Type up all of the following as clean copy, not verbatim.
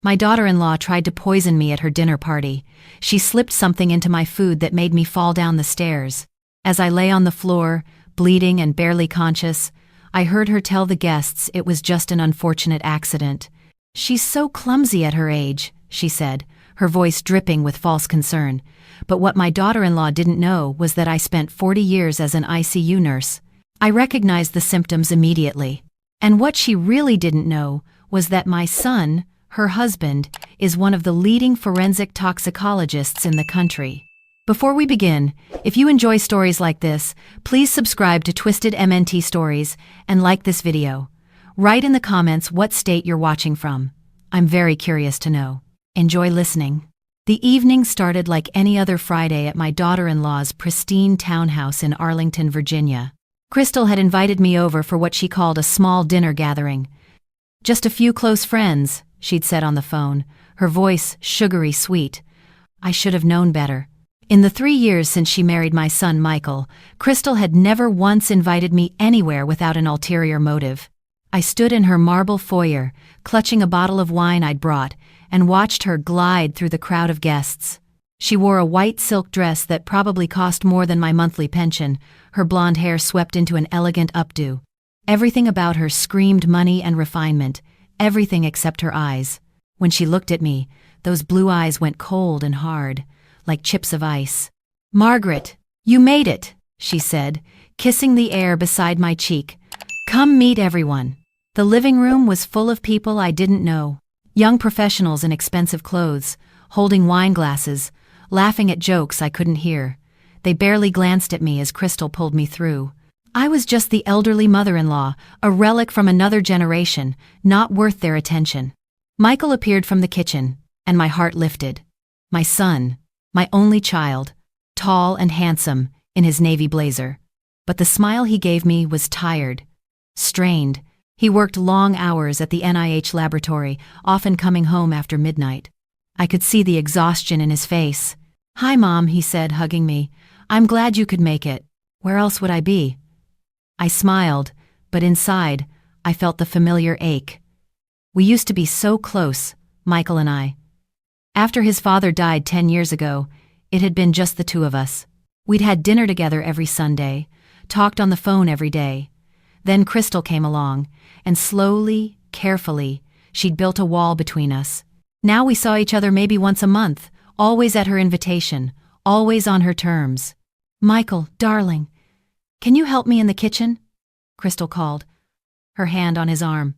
My daughter-in-law tried to poison me at her dinner party. She slipped something into my food that made me fall down the stairs. As I lay on the floor, bleeding and barely conscious, I heard her tell the guests it was just an unfortunate accident. "She's so clumsy at her age," she said, her voice dripping with false concern. But what my daughter-in-law didn't know was that I spent 40 years as an ICU nurse. I recognized the symptoms immediately. And what she really didn't know was that my son, her husband, is one of the leading forensic toxicologists in the country. Before we begin, if you enjoy stories like this, please subscribe to Twisted MNT Stories and like this video. Write in the comments what state you're watching from. I'm very curious to know. Enjoy listening. The evening started like any other Friday at my daughter-in-law's pristine townhouse in Arlington, Virginia. Crystal had invited me over for what she called a small dinner gathering. "Just a few close friends," she'd said on the phone, her voice sugary sweet. I should have known better. In the 3 years since she married my son Michael, Crystal had never once invited me anywhere without an ulterior motive. I stood in her marble foyer, clutching a bottle of wine I'd brought, and watched her glide through the crowd of guests. She wore a white silk dress that probably cost more than my monthly pension, her blonde hair swept into an elegant updo. Everything about her screamed money and refinement, everything except her eyes. When she looked at me, those blue eyes went cold and hard, like chips of ice. "Margaret, you made it," she said, kissing the air beside my cheek. "Come meet everyone." The living room was full of people I didn't know. Young professionals in expensive clothes, holding wine glasses, laughing at jokes I couldn't hear. They barely glanced at me as Crystal pulled me through. I was just the elderly mother-in-law, a relic from another generation, not worth their attention. Michael appeared from the kitchen, and my heart lifted. My son, my only child, tall and handsome, in his navy blazer. But the smile he gave me was tired, strained. He worked long hours at the NIH laboratory, often coming home after midnight. I could see the exhaustion in his face. "Hi, Mom," he said, hugging me. "I'm glad you could make it. Where else would I be?" I smiled, but inside, I felt the familiar ache. We used to be so close, Michael and I. After his father died 10 years ago, it had been just the two of us. We'd had dinner together every Sunday, talked on the phone every day. Then Crystal came along, and slowly, carefully, she'd built a wall between us. Now we saw each other maybe once a month, always at her invitation, always on her terms. "Michael, darling, can you help me in the kitchen?" Crystal called, her hand on his arm.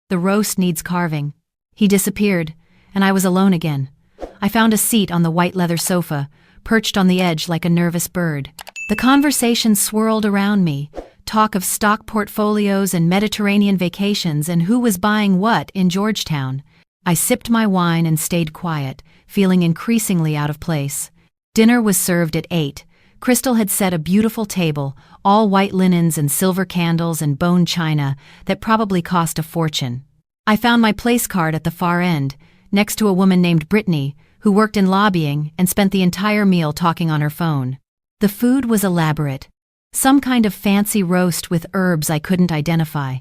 "The roast needs carving." He disappeared, and I was alone again. I found a seat on the white leather sofa, perched on the edge like a nervous bird. The conversation swirled around me, talk of stock portfolios and Mediterranean vacations and who was buying what in Georgetown. I sipped my wine and stayed quiet, feeling increasingly out of place. Dinner was served at 8. Crystal had set a beautiful table, all white linens and silver candles and bone china that probably cost a fortune. I found my place card at the far end, next to a woman named Brittany, who worked in lobbying and spent the entire meal talking on her phone. The food was elaborate. Some kind of fancy roast with herbs I couldn't identify,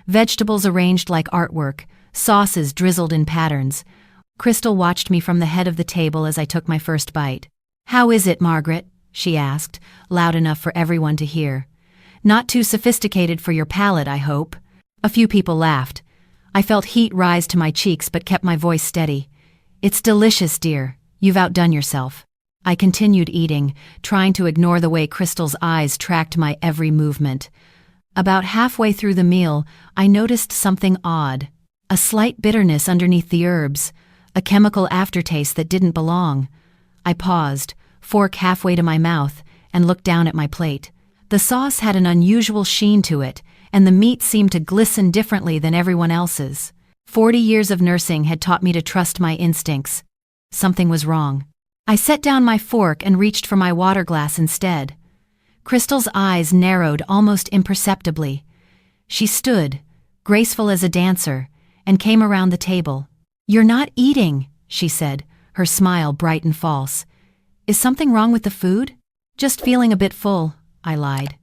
vegetables arranged like artwork, sauces drizzled in patterns. Crystal watched me from the head of the table as I took my first bite. "How is it, Margaret?" she asked, loud enough for everyone to hear. "Not too sophisticated for your palate, I hope." A few people laughed. I felt heat rise to my cheeks but kept my voice steady. "It's delicious, dear. You've outdone yourself." I continued eating, trying to ignore the way Crystal's eyes tracked my every movement. About halfway through the meal, I noticed something odd. A slight bitterness underneath the herbs, a chemical aftertaste that didn't belong. I paused, fork halfway to my mouth, and looked down at my plate. The sauce had an unusual sheen to it, and the meat seemed to glisten differently than everyone else's. 40 years of nursing had taught me to trust my instincts. Something was wrong. I set down my fork and reached for my water glass instead. Crystal's eyes narrowed almost imperceptibly. She stood, graceful as a dancer, and came around the table. "You're not eating," she said, her smile bright and false. "Is something wrong with the food?" "Just feeling a bit full," I lied.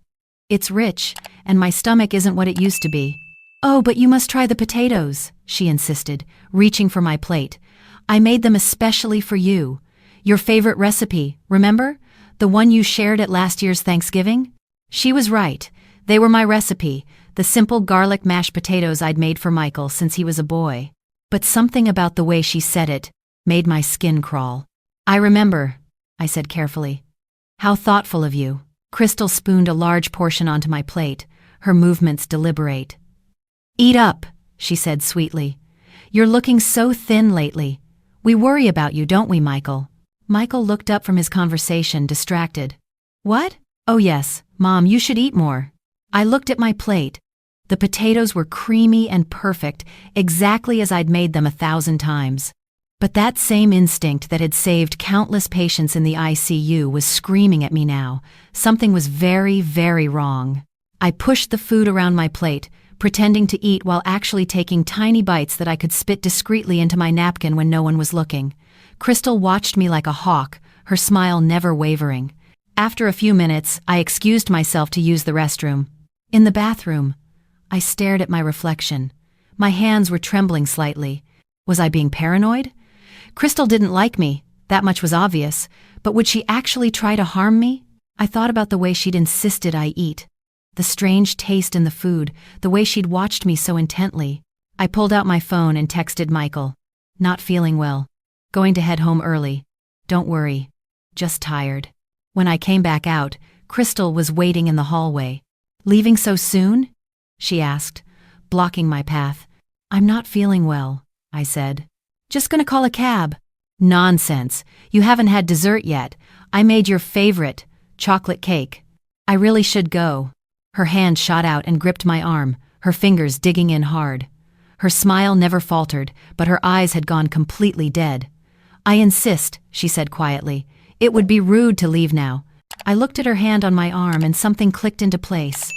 "It's rich, and my stomach isn't what it used to be." "Oh, but you must try the potatoes," she insisted, reaching for my plate. "I made them especially for you. Your favorite recipe, remember? The one you shared at last year's Thanksgiving?" She was right. They were my recipe, the simple garlic mashed potatoes I'd made for Michael since he was a boy. But something about the way she said it made my skin crawl. "I remember," I said carefully. "How thoughtful of you." Crystal spooned a large portion onto my plate, her movements deliberate. "Eat up," she said sweetly. "You're looking so thin lately. We worry about you, don't we, Michael?" Michael looked up from his conversation, distracted. "What? Oh yes, Mom, you should eat more." I looked at my plate. The potatoes were creamy and perfect, exactly as I'd made them 1,000 times. But that same instinct that had saved countless patients in the ICU was screaming at me now. Something was very, very wrong. I pushed the food around my plate, pretending to eat while actually taking tiny bites that I could spit discreetly into my napkin when no one was looking. Crystal watched me like a hawk, her smile never wavering. After a few minutes, I excused myself to use the restroom. In the bathroom, I stared at my reflection. My hands were trembling slightly. Was I being paranoid? Crystal didn't like me, that much was obvious, but would she actually try to harm me? I thought about the way she'd insisted I eat. The strange taste in the food, the way she'd watched me so intently. I pulled out my phone and texted Michael. "Not feeling well. Going to head home early. Don't worry. Just tired." When I came back out, Crystal was waiting in the hallway. "Leaving so soon?" she asked, blocking my path. "I'm not feeling well," I said. "Just gonna call a cab." "Nonsense. You haven't had dessert yet. I made your favorite, chocolate cake. I really should go." Her hand shot out and gripped my arm, her fingers digging in hard. Her smile never faltered, but her eyes had gone completely dead. "I insist," she said quietly. "It would be rude to leave now." I looked at her hand on my arm and something clicked into place.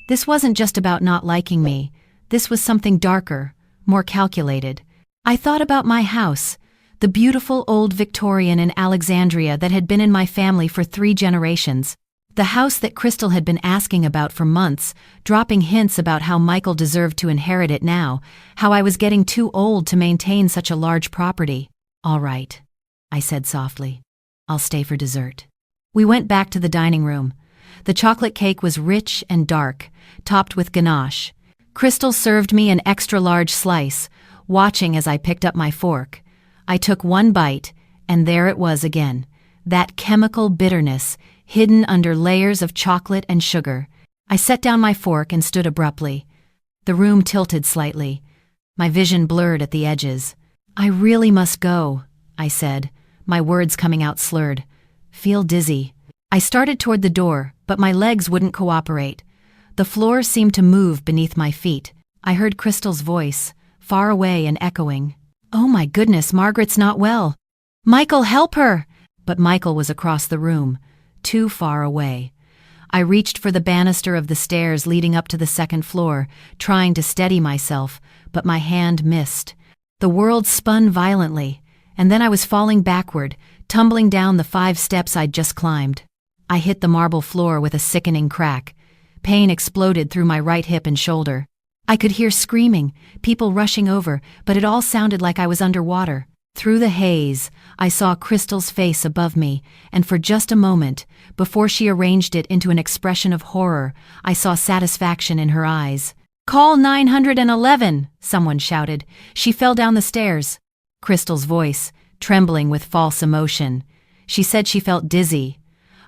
This wasn't just about not liking me. This was something darker, more calculated. I thought about my house, the beautiful old Victorian in Alexandria that had been in my family for 3 generations. The house that Crystal had been asking about for months, dropping hints about how Michael deserved to inherit it now, how I was getting too old to maintain such a large property. "All right," I said softly. "I'll stay for dessert." We went back to the dining room. The chocolate cake was rich and dark, topped with ganache. Crystal served me an extra-large slice, watching as I picked up my fork. I took one bite, and there it was again, that chemical bitterness, hidden under layers of chocolate and sugar. I set down my fork and stood abruptly. The room tilted slightly. My vision blurred at the edges. "I really must go," I said, my words coming out slurred. "Feel dizzy." I started toward the door, but my legs wouldn't cooperate. The floor seemed to move beneath my feet. I heard Crystal's voice, far away and echoing. "Oh my goodness, Margaret's not well. Michael, help her!" But Michael was across the room, too far away. I reached for the banister of the stairs leading up to the 2nd floor, trying to steady myself, but my hand missed. The world spun violently, and then I was falling backward, tumbling down the 5 steps I'd just climbed. I hit the marble floor with a sickening crack. Pain exploded through my right hip and shoulder. I could hear screaming, people rushing over, but it all sounded like I was underwater. Through the haze, I saw Crystal's face above me, and for just a moment, before she arranged it into an expression of horror, I saw satisfaction in her eyes. "Call 911!" someone shouted. "She fell down the stairs." Crystal's voice, trembling with false emotion. She said she felt dizzy.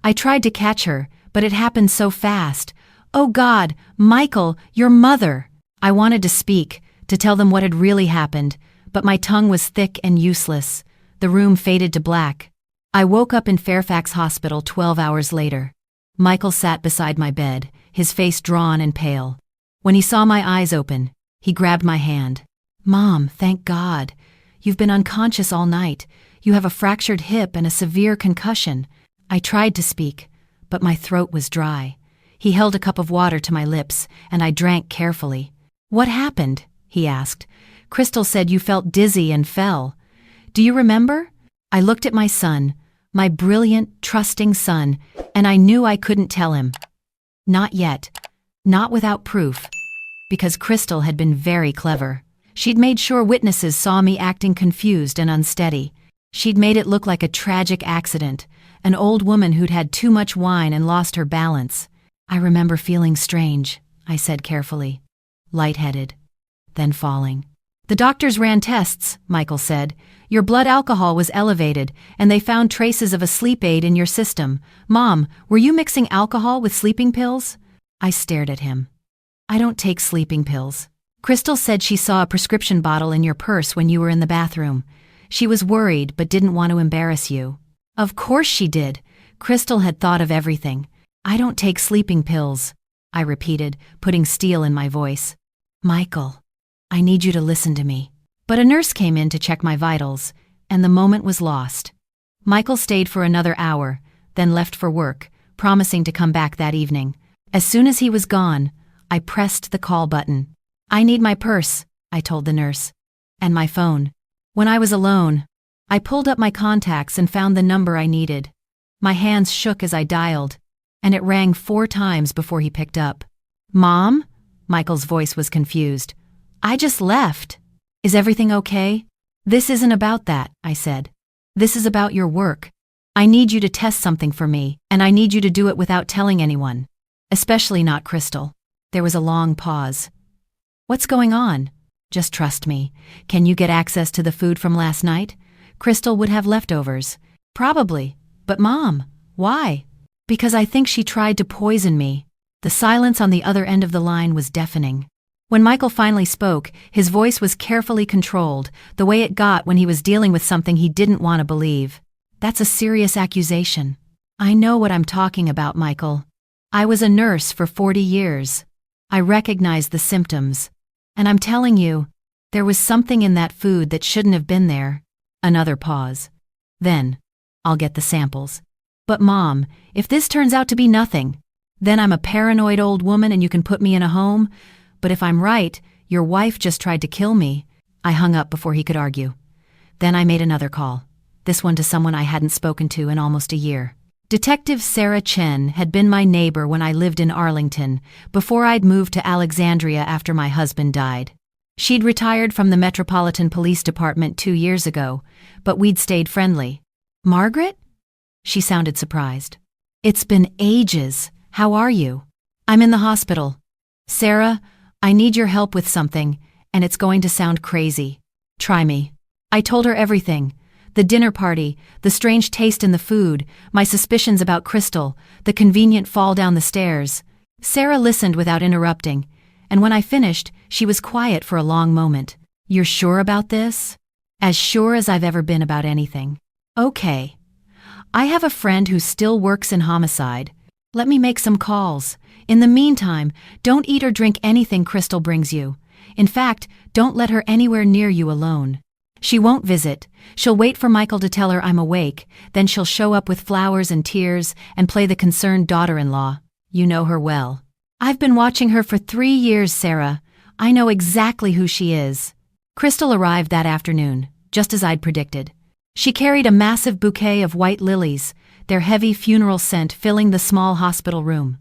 I tried to catch her, but it happened so fast. "Oh God, Michael, your mother!" I wanted to speak, to tell them what had really happened, but my tongue was thick and useless. The room faded to black. I woke up in Fairfax Hospital 12 hours later. Michael sat beside my bed, his face drawn and pale. When he saw my eyes open, he grabbed my hand. "Mom, thank God. You've been unconscious all night. You have a fractured hip and a severe concussion." I tried to speak, but my throat was dry. He held a cup of water to my lips, and I drank carefully. "What happened?" he asked. "Crystal said you felt dizzy and fell. Do you remember?" I looked at my son, my brilliant, trusting son, and I knew I couldn't tell him. Not yet. Not without proof. because Crystal had been very clever. She'd made sure witnesses saw me acting confused and unsteady. She'd made it look like a tragic accident, an old woman who'd had too much wine and lost her balance. I remember feeling strange, I said carefully. Lightheaded. Then falling. The doctors ran tests, Michael said. Your blood alcohol was elevated, and they found traces of a sleep aid in your system. Mom, were you mixing alcohol with sleeping pills? I stared at him. I don't take sleeping pills. Crystal said she saw a prescription bottle in your purse when you were in the bathroom. She was worried but didn't want to embarrass you. Of course she did. Crystal had thought of everything. I don't take sleeping pills, I repeated, putting steel in my voice. Michael, I need you to listen to me. But a nurse came in to check my vitals, and the moment was lost. Michael stayed for another hour, then left for work, promising to come back that evening. As soon as he was gone, I pressed the call button. I need my purse, I told the nurse. And my phone. When I was alone, I pulled up my contacts and found the number I needed. My hands shook as I dialed, and it rang 4 times before he picked up. Mom? Michael's voice was confused. I just left. Is everything okay? This isn't about that, I said. This is about your work. I need you to test something for me, and I need you to do it without telling anyone. Especially not Crystal. There was a long pause. What's going on? Just trust me. Can you get access to the food from last night? Crystal would have leftovers. Probably. But Mom, why? Because I think she tried to poison me. The silence on the other end of the line was deafening. When Michael finally spoke, his voice was carefully controlled, the way it got when he was dealing with something he didn't want to believe. That's a serious accusation. I know what I'm talking about, Michael. I was a nurse for 40 years. I recognize the symptoms. And I'm telling you, there was something in that food that shouldn't have been there. Another pause. Then, I'll get the samples. But Mom, if this turns out to be nothing, then I'm a paranoid old woman and you can put me in a home. But if I'm right, your wife just tried to kill me. I hung up before he could argue. Then I made another call. This one to someone I hadn't spoken to in almost a year. Detective Sarah Chen had been my neighbor when I lived in Arlington, before I'd moved to Alexandria after my husband died. She'd retired from the Metropolitan Police Department 2 years ago, but we'd stayed friendly. Margaret? She sounded surprised. It's been ages. How are you? I'm in the hospital. Sarah, I need your help with something, and it's going to sound crazy. Try me. I told her everything. The dinner party, the strange taste in the food, my suspicions about Crystal, the convenient fall down the stairs. Sarah listened without interrupting, and when I finished, she was quiet for a long moment. You're sure about this? As sure as I've ever been about anything. Okay. I have a friend who still works in homicide. Let me make some calls. In the meantime, don't eat or drink anything Crystal brings you. In fact, don't let her anywhere near you alone. She won't visit. She'll wait for Michael to tell her I'm awake, then she'll show up with flowers and tears and play the concerned daughter-in-law. You know her well. I've been watching her for 3 years, Sarah. I know exactly who she is. Crystal arrived that afternoon, just as I'd predicted. She carried a massive bouquet of white lilies, their heavy funeral scent filling the small hospital room.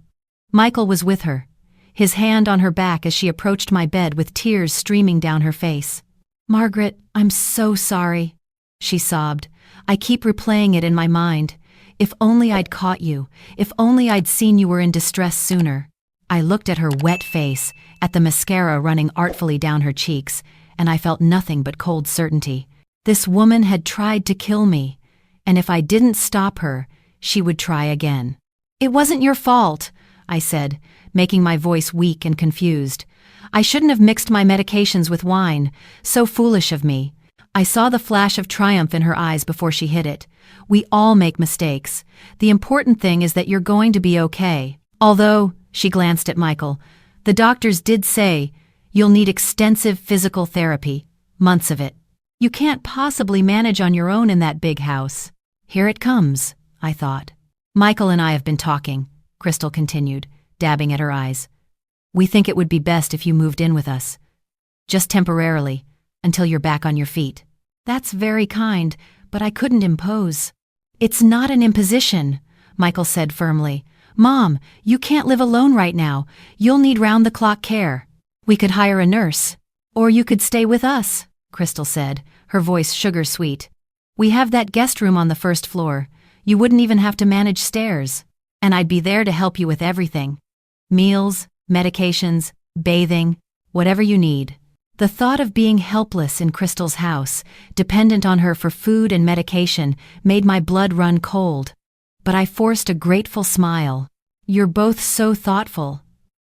Michael was with her, his hand on her back as she approached my bed with tears streaming down her face. Margaret, I'm so sorry, she sobbed. I keep replaying it in my mind. If only I'd caught you. If only I'd seen you were in distress sooner. I looked at her wet face, at the mascara running artfully down her cheeks, and I felt nothing but cold certainty. This woman had tried to kill me, and if I didn't stop her, she would try again. It wasn't your fault, I said, making my voice weak and confused. I shouldn't have mixed my medications with wine. So foolish of me. I saw the flash of triumph in her eyes before she hid it. We all make mistakes. The important thing is that you're going to be okay. Although, she glanced at Michael, the doctors did say, you'll need extensive physical therapy. Months of it. You can't possibly manage on your own in that big house. Here it comes, I thought. Michael and I have been talking, Crystal continued, dabbing at her eyes. We think it would be best if you moved in with us. Just temporarily, until you're back on your feet. That's very kind, but I couldn't impose. It's not an imposition, Michael said firmly. Mom, you can't live alone right now. You'll need round-the-clock care. We could hire a nurse. Or you could stay with us, Crystal said, her voice sugar-sweet. We have that guest room on the first floor. You wouldn't even have to manage stairs. And I'd be there to help you with everything. Meals, medications, bathing, whatever you need. The thought of being helpless in Crystal's house, dependent on her for food and medication, made my blood run cold. But I forced a grateful smile. You're both so thoughtful.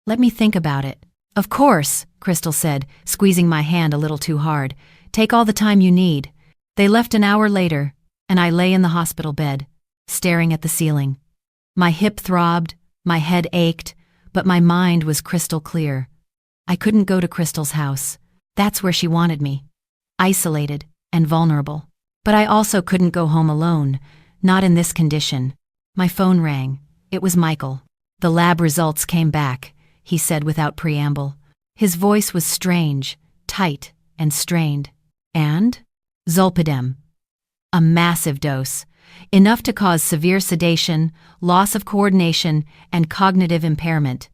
Let me think about it. Of course, Crystal said, squeezing my hand a little too hard. Take all the time you need. They left an hour later, and I lay in the hospital bed, staring at the ceiling. My hip throbbed, my head ached, but my mind was crystal clear. I couldn't go to Crystal's house. That's where she wanted me. Isolated and vulnerable. But I also couldn't go home alone, not in this condition. My phone rang. It was Michael. The lab results came back, he said without preamble. His voice was strange, tight, and strained. And? Zolpidem. A massive dose. Enough to cause severe sedation, loss of coordination, and cognitive impairment.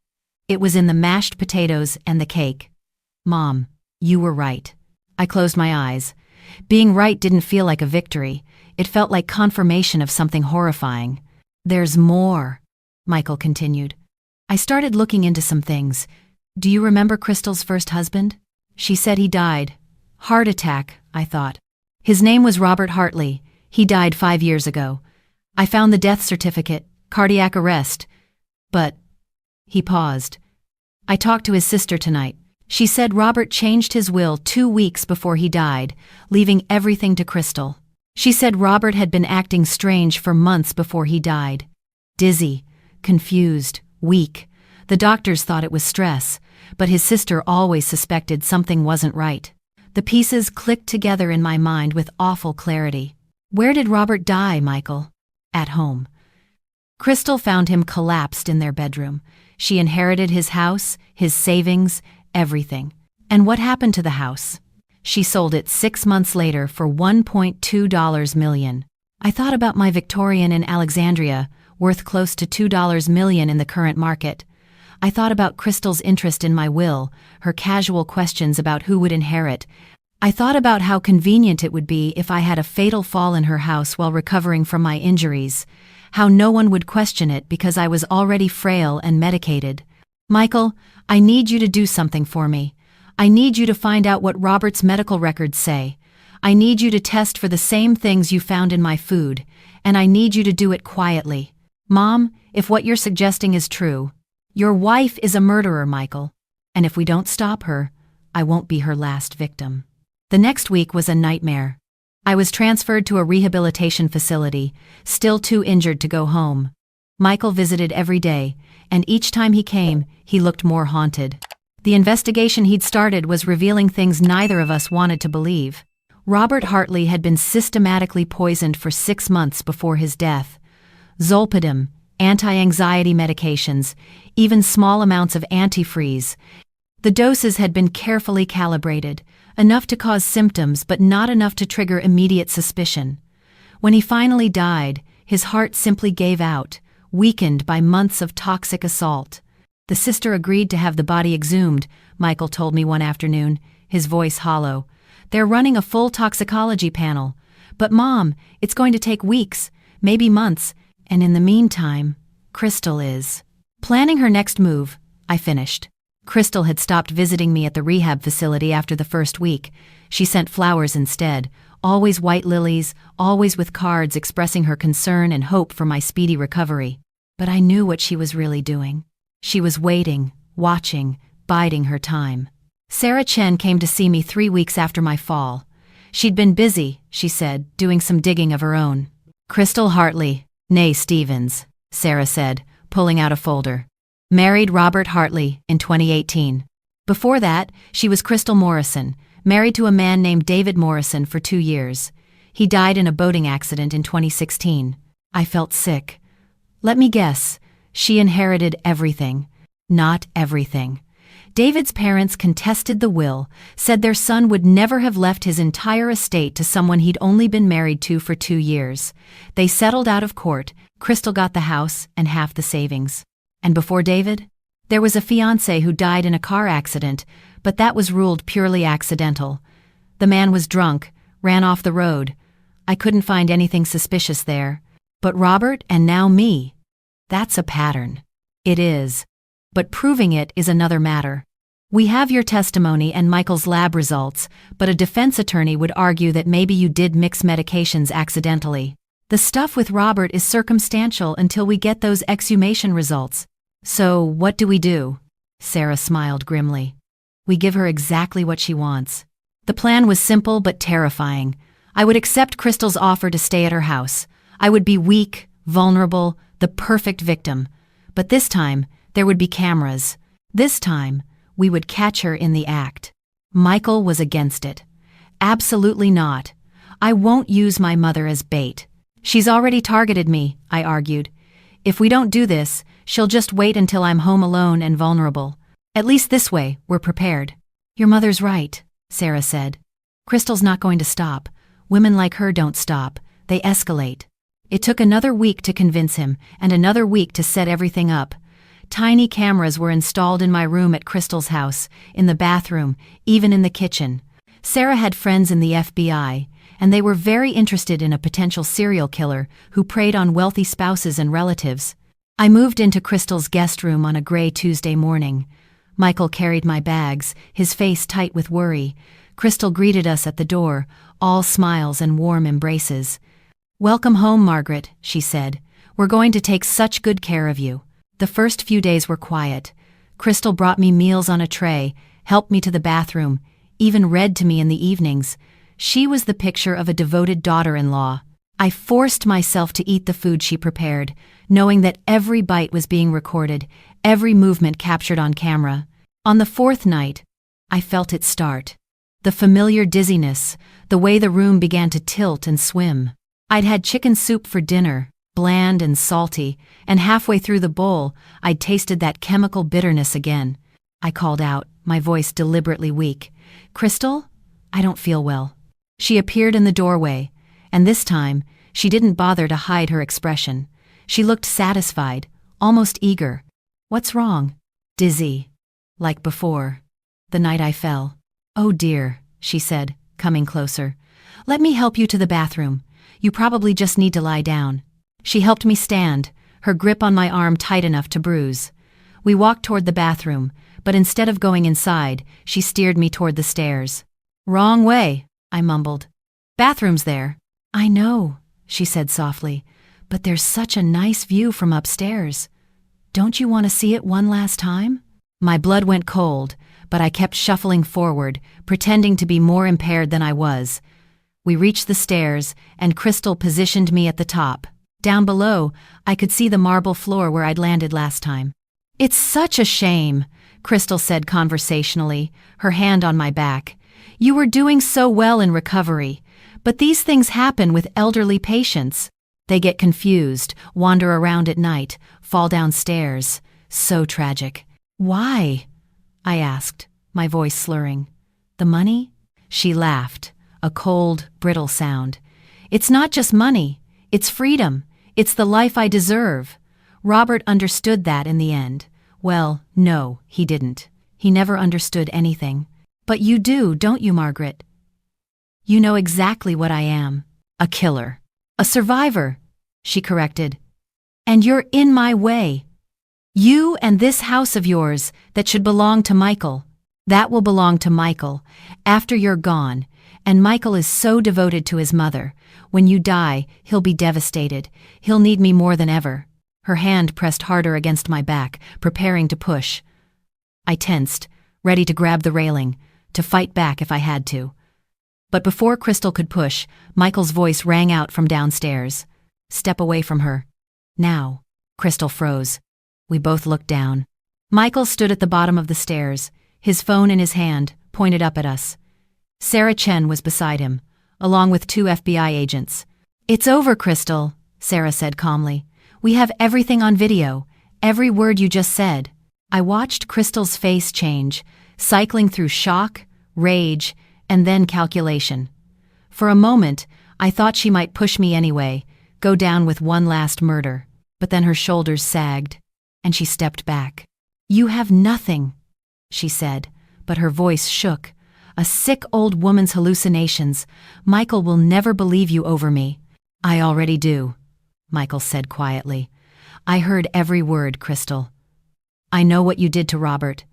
It was in the mashed potatoes and the cake. Mom, you were right. I closed my eyes. Being right didn't feel like a victory. It felt like confirmation of something horrifying. There's more, Michael continued. I started looking into some things. Do you remember Crystal's first husband? She said he died. Heart attack, I thought. His name was Robert Hartley. He died 5 years ago. I found the death certificate, cardiac arrest. But... He paused. I talked to his sister tonight. She said Robert changed his will 2 weeks before he died, leaving everything to Crystal. She said Robert had been acting strange for months before he died. Dizzy, confused, weak. The doctors thought it was stress, but his sister always suspected something wasn't right. The pieces clicked together in my mind with awful clarity. Where did Robert die, Michael? At home. Crystal found him collapsed in their bedroom. She inherited his house, his savings, everything. And what happened to the house? She sold it 6 months later for $1.2 million. I thought about my Victorian in Alexandria, worth close to $2 million in the current market. I thought about Crystal's interest in my will, her casual questions about who would inherit. I thought about how convenient it would be if I had a fatal fall in her house while recovering from my injuries, how no one would question it because I was already frail and medicated. Michael, I need you to do something for me. I need you to find out what Robert's medical records say. I need you to test for the same things you found in my food, and I need you to do it quietly. Mom, if what you're suggesting is true, your wife is a murderer, Michael. And if we don't stop her, I won't be her last victim. The next week was a nightmare. I was transferred to a rehabilitation facility, still too injured to go home. Michael visited every day, and each time he came, he looked more haunted. The investigation he'd started was revealing things neither of us wanted to believe. Robert Hartley had been systematically poisoned for 6 months before his death. Zolpidem, anti-anxiety medications, even small amounts of antifreeze. The doses had been carefully calibrated, enough to cause symptoms but not enough to trigger immediate suspicion. When he finally died, his heart simply gave out, weakened by months of toxic assault. The sister agreed to have the body exhumed, Michael told me one afternoon, his voice hollow. They're running a full toxicology panel. But Mom, it's going to take weeks, maybe months, and in the meantime, Crystal is planning her next move, I finished. Crystal had stopped visiting me at the rehab facility after the first week. She sent flowers instead, always white lilies, always with cards expressing her concern and hope for my speedy recovery. But I knew what she was really doing. She was waiting, watching, biding her time. Sarah Chen came to see me 3 weeks after my fall. She'd been busy, she said, doing some digging of her own. Crystal Hartley, née Stevens, Sarah said, pulling out a folder. Married Robert Hartley in 2018. Before that, she was Crystal Morrison, married to a man named David Morrison for 2 years. He died in a boating accident in 2016. I felt sick. Let me guess, she inherited everything. Not everything. David's parents contested the will, said their son would never have left his entire estate to someone he'd only been married to for 2 years. They settled out of court. Crystal got the house and half the savings. And before David? There was a fiancé who died in a car accident, but that was ruled purely accidental. The man was drunk, ran off the road. I couldn't find anything suspicious there. But Robert and now me. That's a pattern. It is. But proving it is another matter. We have your testimony and Michael's lab results, but a defense attorney would argue that maybe you did mix medications accidentally. The stuff with Robert is circumstantial until we get those exhumation results. So, what do we do? Sarah smiled grimly. We give her exactly what she wants. The plan was simple but terrifying. I would accept Crystal's offer to stay at her house. I would be weak, vulnerable, the perfect victim. But this time, there would be cameras. This time, we would catch her in the act. Michael was against it. Absolutely not. I won't use my mother as bait. She's already targeted me, I argued. If we don't do this, she'll just wait until I'm home alone and vulnerable. At least this way, we're prepared. Your mother's right, Sarah said. Crystal's not going to stop. Women like her don't stop. They escalate. It took another week to convince him, and another week to set everything up. Tiny cameras were installed in my room at Crystal's house, in the bathroom, even in the kitchen. Sarah had friends in the FBI, and they were very interested in a potential serial killer who preyed on wealthy spouses and relatives. I moved into Crystal's guest room on a gray Tuesday morning. Michael carried my bags, his face tight with worry. Crystal greeted us at the door, all smiles and warm embraces. "Welcome home, Margaret," she said. "We're going to take such good care of you." The first few days were quiet. Crystal brought me meals on a tray, helped me to the bathroom, even read to me in the evenings. She was the picture of a devoted daughter-in-law. I forced myself to eat the food she prepared, knowing that every bite was being recorded, every movement captured on camera. On the fourth night, I felt it start. The familiar dizziness, the way the room began to tilt and swim. I'd had chicken soup for dinner, bland and salty, and halfway through the bowl, I'd tasted that chemical bitterness again. I called out, my voice deliberately weak. "Crystal, I don't feel well." She appeared in the doorway, and this time, she didn't bother to hide her expression. She looked satisfied, almost eager. "What's wrong?" "Dizzy. Like before. The night I fell." "Oh dear," she said, coming closer. "Let me help you to the bathroom. You probably just need to lie down." She helped me stand, her grip on my arm tight enough to bruise. We walked toward the bathroom, but instead of going inside, she steered me toward the stairs. "Wrong way," I mumbled. "Bathroom's there." "I know," she said softly, "but there's such a nice view from upstairs. Don't you want to see it one last time?" My blood went cold, but I kept shuffling forward, pretending to be more impaired than I was. We reached the stairs, and Crystal positioned me at the top. Down below, I could see the marble floor where I'd landed last time. "It's such a shame," Crystal said conversationally, her hand on my back. "You were doing so well in recovery, but these things happen with elderly patients. They get confused, wander around at night, fall down stairs. So tragic." "Why?" I asked, my voice slurring. "The money?" She laughed, a cold, brittle sound. "It's not just money, it's freedom. It's the life I deserve." Robert understood that in the end. Well, no, he didn't. He never understood anything. "But you do, don't you, Margaret? You know exactly what I am. A killer. A survivor," she corrected. "And you're in my way. You and this house of yours that should belong to Michael. That will belong to Michael after you're gone, and Michael is so devoted to his mother. When you die, he'll be devastated. He'll need me more than ever." Her hand pressed harder against my back, preparing to push. I tensed, ready to grab the railing, to fight back if I had to. But before Crystal could push, Michael's voice rang out from downstairs. "Step away from her. Now." Crystal froze. We both looked down. Michael stood at the bottom of the stairs, his phone in his hand, pointed up at us. Sarah Chen was beside him, along with 2 FBI agents. "It's over, Crystal," Sarah said calmly. "We have everything on video, every word you just said." I watched Crystal's face change, cycling through shock, rage, and then calculation. For a moment, I thought she might push me anyway, go down with one last murder, but then her shoulders sagged, and she stepped back. "You have nothing," she said, but her voice shook. "A sick old woman's hallucinations. Michael will never believe you over me." "I already do," Michael said quietly. "I heard every word, Crystal. I know what you did to Robert.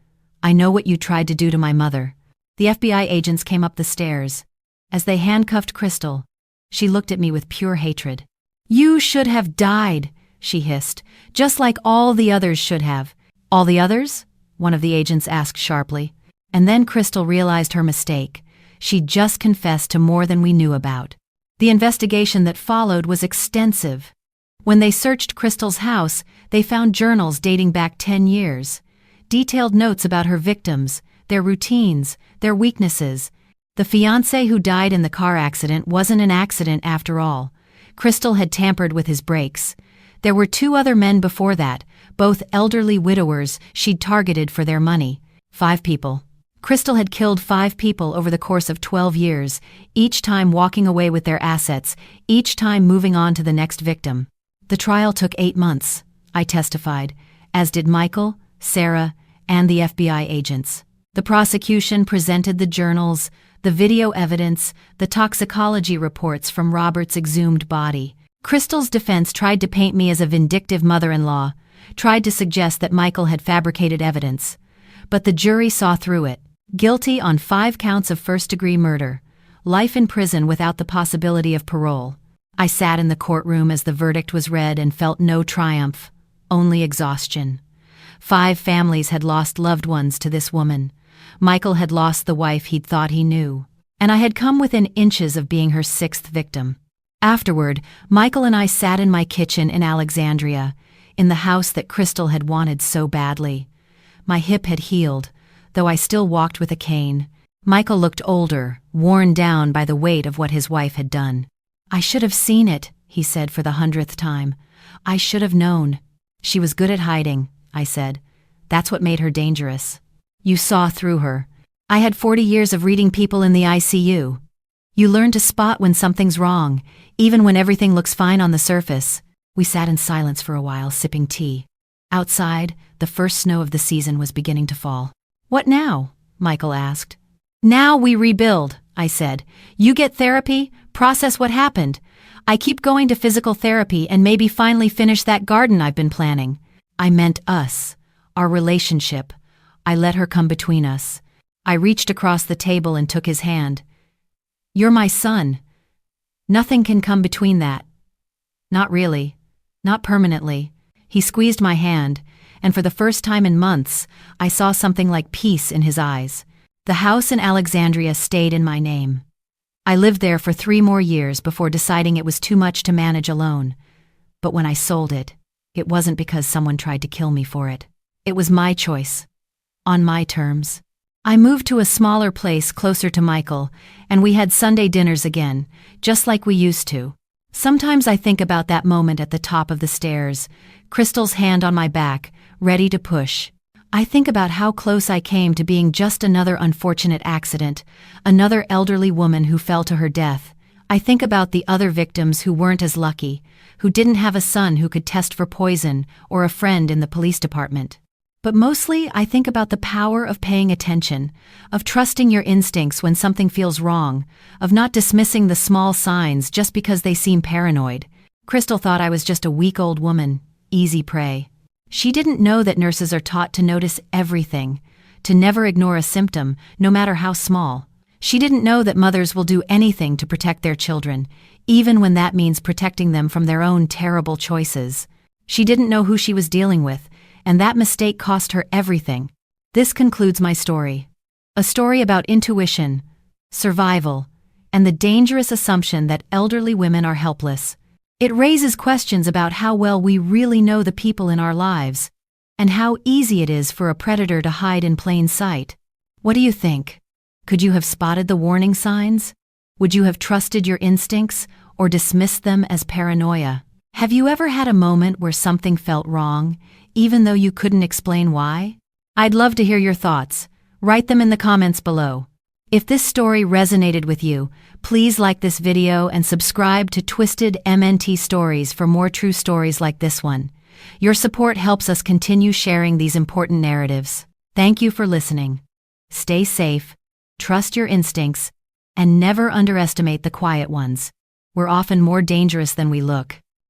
I know what you tried to do to my mother." The FBI agents came up the stairs. As they handcuffed Crystal, she looked at me with pure hatred. "You should have died," she hissed, "just like all the others should have." "All the others?" one of the agents asked sharply. And then Crystal realized her mistake. She'd just confessed to more than we knew about. The investigation that followed was extensive. When they searched Crystal's house, they found journals dating back 10 years. Detailed notes about her victims, their routines, their weaknesses. The fiancé who died in the car accident wasn't an accident after all. Crystal had tampered with his brakes. There were 2 other men before that, both elderly widowers she'd targeted for their money. 5 people. Crystal had killed 5 people over the course of 12 years, each time walking away with their assets, each time moving on to the next victim. The trial took 8 months, I testified, as did Michael, Sarah, and the FBI agents. The prosecution presented the journals, the video evidence, the toxicology reports from Robert's exhumed body. Crystal's defense tried to paint me as a vindictive mother-in-law, tried to suggest that Michael had fabricated evidence. But the jury saw through it. Guilty on 5 counts of first-degree murder, life in prison without the possibility of parole. I sat in the courtroom as the verdict was read and felt no triumph, only exhaustion. 5 families had lost loved ones to this woman. Michael had lost the wife he'd thought he knew, and I had come within inches of being her 6th victim. Afterward, Michael and I sat in my kitchen in Alexandria, in the house that Crystal had wanted so badly. My hip had healed, though I still walked with a cane. Michael looked older, worn down by the weight of what his wife had done. "I should have seen it," he said for the 100th time. "I should have known." "She was good at hiding," I said. "That's what made her dangerous. You saw through her. I had 40 years of reading people in the ICU. You learn to spot when something's wrong, even when everything looks fine on the surface." We sat in silence for a while, sipping tea. Outside, the first snow of the season was beginning to fall. "What now?" Michael asked. "Now we rebuild," I said. "You get therapy, process what happened. I keep going to physical therapy and maybe finally finish that garden I've been planning." I meant us, our relationship. I let her come between us. I reached across the table and took his hand. "You're my son. Nothing can come between that." "Not really. Not permanently." He squeezed my hand, and for the first time in months, I saw something like peace in his eyes. The house in Alexandria stayed in my name. I lived there for 3 more years before deciding it was too much to manage alone. But when I sold it, it wasn't because someone tried to kill me for it. It was my choice. On my terms. I moved to a smaller place closer to Michael, and we had Sunday dinners again, just like we used to. Sometimes I think about that moment at the top of the stairs, Crystal's hand on my back, ready to push. I think about how close I came to being just another unfortunate accident, another elderly woman who fell to her death. I think about the other victims who weren't as lucky, who didn't have a son who could test for poison or a friend in the police department. But mostly, I think about the power of paying attention, of trusting your instincts when something feels wrong, of not dismissing the small signs just because they seem paranoid. Crystal thought I was just a weak old woman, easy prey. She didn't know that nurses are taught to notice everything, to never ignore a symptom, no matter how small. She didn't know that mothers will do anything to protect their children, even when that means protecting them from their own terrible choices. She didn't know who she was dealing with, and that mistake cost her everything. This concludes my story. A story about intuition, survival, and the dangerous assumption that elderly women are helpless. It raises questions about how well we really know the people in our lives, and how easy it is for a predator to hide in plain sight. What do you think? Could you have spotted the warning signs? Would you have trusted your instincts or dismissed them as paranoia? Have you ever had a moment where something felt wrong, even though you couldn't explain why? I'd love to hear your thoughts. Write them in the comments below. If this story resonated with you, please like this video and subscribe to Twisted MNT Stories for more true stories like this one. Your support helps us continue sharing these important narratives. Thank you for listening. Stay safe, trust your instincts, and never underestimate the quiet ones. We're often more dangerous than we look.